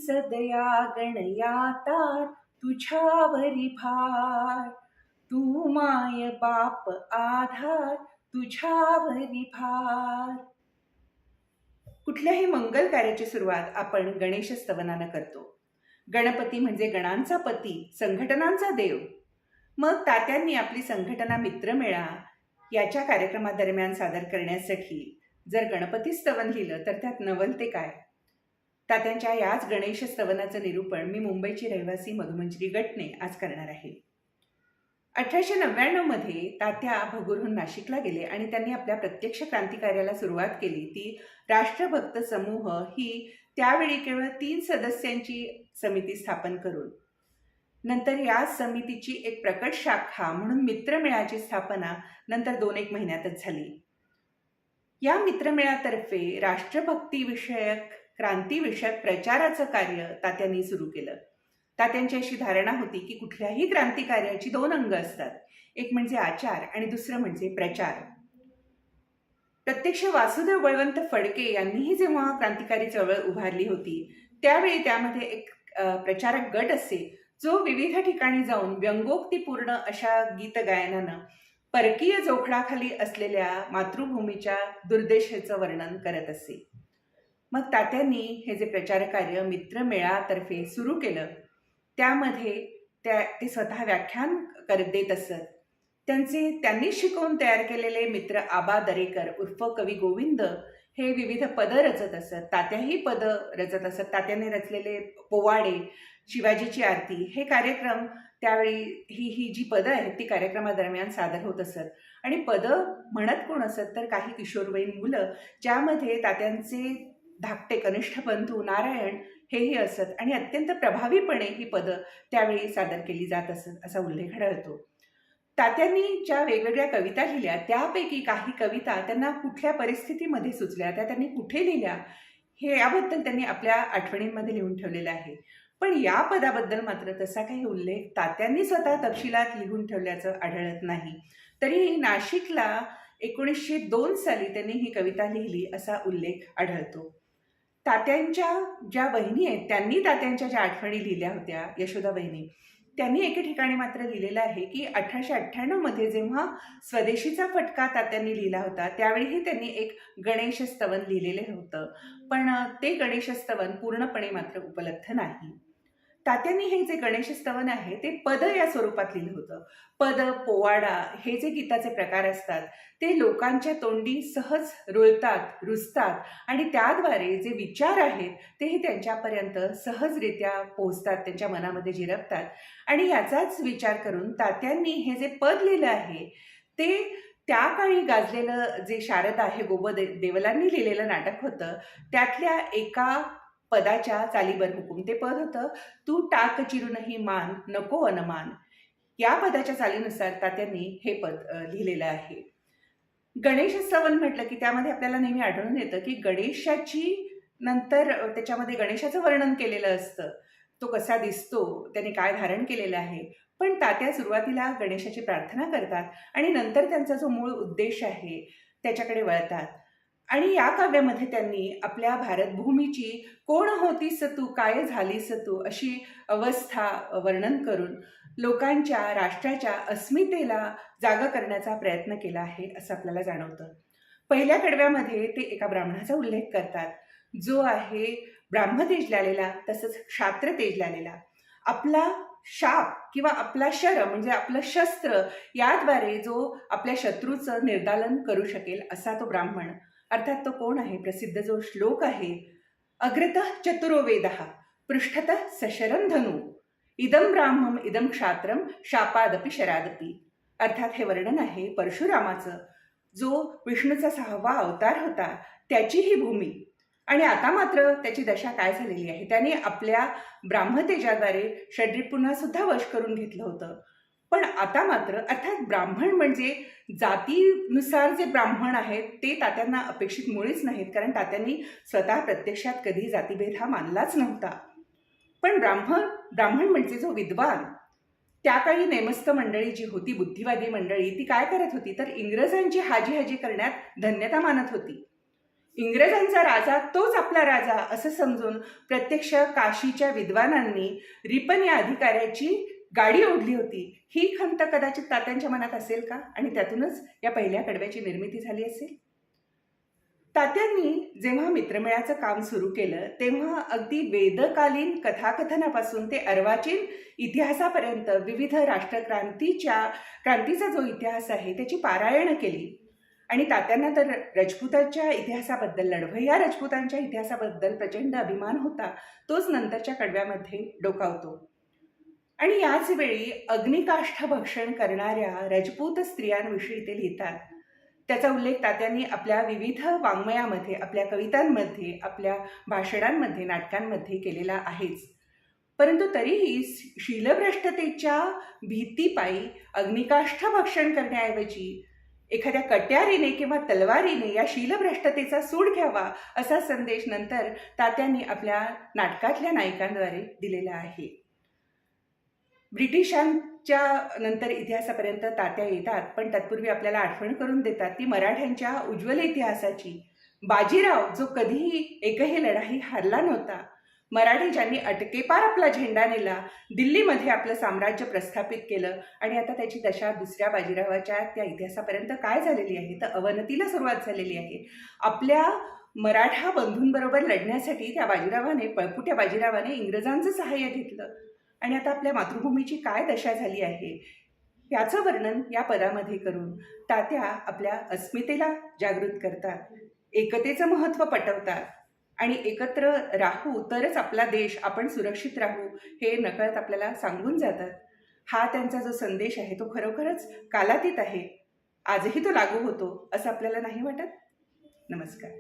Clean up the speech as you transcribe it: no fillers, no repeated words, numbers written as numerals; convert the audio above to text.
सदया गणयाता तुझ्यावरी भार, तू माय बाप आधार तुझ्यावरी भार. कुठल्याही मंगल कार्याची सुरुवात आपण गणेश स्तवनानं करतो. गणपती म्हणजे गणांचा पती, संघटनांचा देव. मग तात्यांनी आपली संघटना मित्रमेळा याच्या कार्यक्रमादरम्यान सादर करण्यासाठी जर गणपती स्तवन लिहिलं तर त्यात नवलते काय? तात्यांच्या याच गणेश स्तवनाचं निरूपण मी मुंबईची रहिवासी मधुमंजरी गटणे आज करणार आहे. 1899 मध्ये तात्या भगूरहून नाशिकला गेले आणि त्यांनी आपल्या प्रत्यक्ष क्रांतिकार्याला सुरुवात केली. ती राष्ट्रभक्त समूह ही त्यावेळी केवळ 3 सदस्यांची समिती स्थापन करून नंतर या समितीची एक प्रकट शाखा म्हणून मित्रमेळाची स्थापना नंतर 2-1 महिन्यातच झाली. या मित्रमेळातर्फे राष्ट्रभक्तीविषयक क्रांतीविषयक प्रचाराचं कार्य तात्यांनी सुरू केलं. तात्यांची अशी धारणा होती की कुठल्याही क्रांतिकार्याची 2 अंग असतात, एक म्हणजे आचार आणि दुसरं म्हणजे प्रचार. प्रत्यक्ष वासुदेव बळवंत फडके यांनीही जेव्हा क्रांतिकारी चळवळ उभारली होती त्यावेळी त्यामध्ये एक प्रचारक गट असे जो विविध ठिकाणी जाऊन व्यंगोक्तीपूर्ण अशा गीत गायनानं परकीय जोखडाखाली असलेल्या मातृभूमीच्या दुर्दशेचं वर्णन करत असे. मग तात्यांनी हे जे प्रचार कार्य मित्रमेळातर्फे सुरू केलं त्यामध्ये ते स्वतः व्याख्यान देत असत. त्यांनी शिकवून तयार केलेले मित्र आबा दरेकर उर्फ कवी गोविंद हे विविध पदं रचत असत. तात्याही पदं रचत असत. तात्याने रचलेले पोवाडे, शिवाजीची आरती हे कार्यक्रम त्यावेळी ही जी पदं आहेत ती कार्यक्रमादरम्यान सादर होत असत. आणि पदं म्हणत कोण असत तर काही किशोरवयीन मुलं, ज्यामध्ये तात्यांचे धाकटे कनिष्ठ बंधू नारायण हेही असत आणि अत्यंत प्रभावीपणे ही पदं त्यावेळी सादर केली जात असत असा उल्लेख आढळतो. तात्यांनी ज्या वेगवेगळ्या कविता लिहिल्या त्यापैकी काही कविता त्यांना कुठल्या परिस्थितीमध्ये सुचल्या, त्या त्यांनी कुठे लिहिल्या हे याबद्दल त्यांनी आपल्या आठवणींमध्ये लिहून ठेवलेलं आहे. पण या पदाबद्दल मात्र तसा काही उल्लेख तात्यांनी स्वतः तपशिलात लिहून ठेवल्याचं आढळत नाही. तरीही नाशिकला 1902 साली त्यांनी ही कविता लिहिली असा उल्लेख आढळतो. तात्यांच्या ज्या बहिणी आहेत त्यांनी तात्यांच्या ज्या आठवणी लिहिल्या होत्या, यशोदा बहिणी, त्यांनी एके ठिकाणी मात्र लिहिलेलं आहे की 1898 मध्ये जेव्हा स्वदेशीचा फटका तात्यांनी लिहिला होता त्यावेळीही त्यांनी एक गणेश स्तवन लिहिलेलं होतं, पण ते गणेश स्तवन पूर्णपणे मात्र उपलब्ध नाही. तात्यांनी हे जे गणेश स्तवन आहे ते पद या स्वरूपात लिहिलं होतं. पद, पोवाडा हे जे गीताचे प्रकार असतात ते लोकांच्या तोंडी सहज रुळतात, रुजतात आणि त्याद्वारे जे विचार आहेत तेही त्यांच्यापर्यंत सहजरित्या पोहोचतात, त्यांच्या मनामध्ये जिरपतात. आणि याचाच विचार करून तात्यांनी हे जे पद लिहिलं आहे ते त्या काळी गाजलेलं जे शारदा हे देवलांनी लिहिलेलं नाटक होतं त्यातल्या एका पदाच्या चालीवर हुकूम. ते पद होतं, तू टाक चिरूनही मान नको अनमान. या पदाच्या चालीनुसार तात्यांनी हे पद लिहिलेलं आहे. गणेश स्तवन म्हटलं की त्यामध्ये आपल्याला नेहमी आढळून येतं की गणेशाची नंतर त्याच्यामध्ये गणेशाचं वर्णन केलेलं असतं. तो कसा दिसतो, त्याने काय धारण केलेलं आहे. पण तात्या सुरुवातीला गणेशाची प्रार्थना करतात आणि नंतर त्यांचा जो मूळ उद्देश आहे त्याच्याकडे वळतात. आणि या काव्यामध्ये त्यांनी आपल्या भारतभूमीची कोण होतीस तू, काय झालीस तू अशी अवस्था वर्णन करून लोकांच्या, राष्ट्राच्या अस्मितेला जागा करण्याचा प्रयत्न केला आहे असं आपल्याला जाणवतं. पहिल्या कडव्यामध्ये ते एका ब्राह्मणाचा उल्लेख करतात जो आहे ब्राह्मतेजलेला तसंच क्षात्रतेजलेला. आपला शाप किंवा आपला शर म्हणजे आपलं शस्त्र याद्वारे जो आपल्या शत्रूचं निर्दालन करू शकेल असा तो ब्राह्मण. अर्थात तो कोण आहे? प्रसिद्ध जो श्लोक आहे, अग्रतः चतुरो वेदः पृष्ठतः सशरं धनु इदम ब्राह्मम इदम क्षात्रम शापादपि शरादपि. अर्थात हे वर्णन आहे परशुरामाचं, जो विष्णूचा 6वा अवतार होता त्याची ही भूमी. आणि आता मात्र त्याची दशा काय झालेली आहे, त्याने आपल्या ब्राह्मतेजाद्वारे षड्रिपूंना सुद्धा वश करून घेतलं होतं. पण आता मात्र अर्थात ब्राह्मण म्हणजे जातीनुसार जे ब्राह्मण आहेत ते तात्यांना अपेक्षित मुळीच नाहीत, कारण तात्यांनी स्वतः प्रत्यक्षात कधी जातीभेद हा मानलाच नव्हता. पण ब्राह्मण म्हणजे जो विद्वान, त्या काळी नेमस्थ मंडळी जी होती, बुद्धिवादी मंडळी, ती काय करत होती तर इंग्रजांची हाजी हाजी करण्यात धन्यता मानत होती. इंग्रजांचा राजा तोच आपला राजा असं समजून प्रत्यक्ष काशीच्या विद्वानांनी रिपन या अधिकाऱ्याची गाडी ओढली होती. ही खंत कदाचित तात्यांच्या मनात असेल का? आणि त्यातूनच या पहिल्या कडव्याची निर्मिती झाली असेल. तात्यांनी जेव्हा मित्रमेळाचं काम सुरू केलं तेव्हा अगदी वेदकालीन कथाकथनापासून ते अर्वाचीन इतिहासापर्यंत विविध क्रांतीचा जो इतिहास आहे त्याची पारायणं केली. आणि तात्यांना तर राजपुतांच्या इतिहासाबद्दल, लढवय्या राजपुतांच्या इतिहासाबद्दल प्रचंड अभिमान होता. तोच नंतरच्या कडव्यामध्ये डोकावतो. आणि याच वेळी अग्निकाष्ठ भक्षण करणाऱ्या राजपूत स्त्रियांविषयी ते लिहितात. त्याचा उल्लेख तात्यांनी आपल्या विविध वाङ्मयामध्ये, आपल्या कवितांमध्ये, आपल्या भाषणांमध्ये, नाटकांमध्ये केलेला आहेच. परंतु तरीही शीलभ्रष्टतेच्या भीतीपायी अग्निकाष्ठ भक्षण करण्याऐवजी एखाद्या कट्यारीने किंवा तलवारीने या शीलभ्रष्टतेचा सूड घ्यावा असा संदेश नंतर तात्यांनी आपल्या नाटकातल्या नायिकांद्वारे दिलेला आहे. ब्रिटिशांच्या नंतर इतिहासापर्यंत तात्या येतात, पण तत्पूर्वी आपल्याला आठवण करून देतात ती मराठ्यांच्या उज्ज्वल इतिहासाची. बाजीराव जो कधीही एकही लढाई हारला नव्हता, मराठी ज्यांनी अटकेपार आपला झेंडा नेला, दिल्लीमध्ये आपलं साम्राज्य प्रस्थापित केलं, आणि आता त्याची दशा दुसऱ्या बाजीरावाच्या त्या इतिहासापर्यंत काय झालेली आहे तर अवनतीला सुरुवात झालेली आहे. आपल्या मराठा बंधूंबरोबर लढण्यासाठी त्या पळपुट्या बाजीरावाने इंग्रजांचं सहाय्य घेतलं, आणि आता आपल्या मातृभूमीची काय दशा झाली आहे याचं वर्णन या पदामध्ये करून तात्या आपल्या अस्मितेला जागृत करतात, एकतेचं महत्त्व पटवतात, आणि एकत्र राहू तरच आपला देश, आपण सुरक्षित राहू हे नकळत आपल्याला सांगून जातात. हा त्यांचा जो संदेश आहे तो खरोखरच कालातीत आहे. आजही तो लागू होतो असं आपल्याला नाही वाटत? नमस्कार.